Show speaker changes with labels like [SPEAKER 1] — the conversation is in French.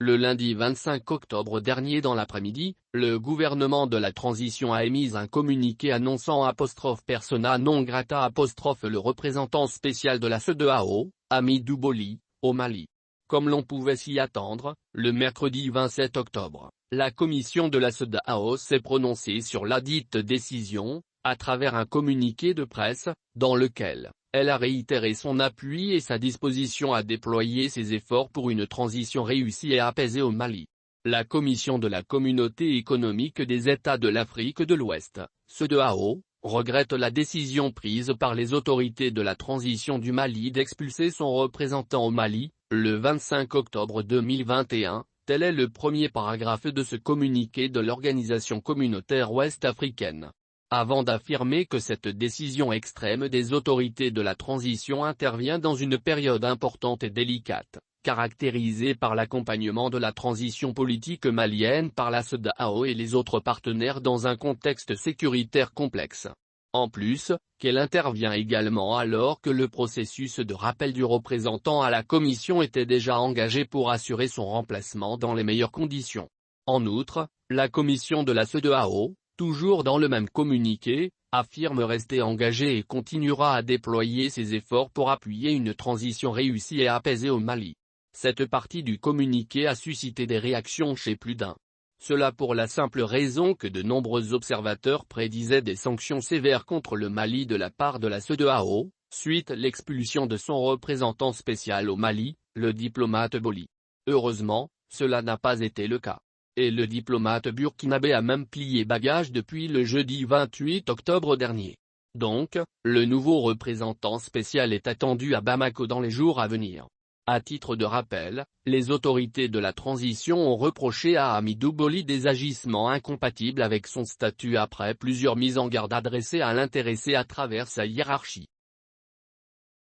[SPEAKER 1] Le lundi 25 octobre dernier dans l'après-midi, le gouvernement de la transition a émis un communiqué annonçant persona non grata le représentant spécial de la CEDEAO, Hamidou Boli, au Mali. Comme l'on pouvait s'y attendre, le mercredi 27 octobre, la commission de la CEDEAO s'est prononcée sur ladite décision, à travers un communiqué de presse, dans lequel elle a réitéré son appui et sa disposition à déployer ses efforts pour une transition réussie et apaisée au Mali. La Commission de la Communauté économique des États de l'Afrique de l'Ouest, CEDEAO, regrette la décision prise par les autorités de la transition du Mali d'expulser son représentant au Mali, le 25 octobre 2021, tel est le premier paragraphe de ce communiqué de l'organisation communautaire ouest-africaine. Avant d'affirmer que cette décision extrême des autorités de la transition intervient dans une période importante et délicate, caractérisée par l'accompagnement de la transition politique malienne par la CEDEAO et les autres partenaires dans un contexte sécuritaire complexe. En plus, qu'elle intervient également alors que le processus de rappel du représentant à la Commission était déjà engagé pour assurer son remplacement dans les meilleures conditions. En outre, la Commission de la CEDEAO, toujours dans le même communiqué, affirme rester engagée et continuera à déployer ses efforts pour appuyer une transition réussie et apaisée au Mali. Cette partie du communiqué a suscité des réactions chez plus d'un. Cela pour la simple raison que de nombreux observateurs prédisaient des sanctions sévères contre le Mali de la part de la CEDEAO, suite l'expulsion de son représentant spécial au Mali, le diplomate Boli. Heureusement, cela n'a pas été le cas. Et le diplomate burkinabé a même plié bagages depuis le jeudi 28 octobre dernier. Donc, le nouveau représentant spécial est attendu à Bamako dans les jours à venir. À titre de rappel, les autorités de la transition ont reproché à Hamidou Boli des agissements incompatibles avec son statut après plusieurs mises en garde adressées à l'intéressé à travers sa hiérarchie.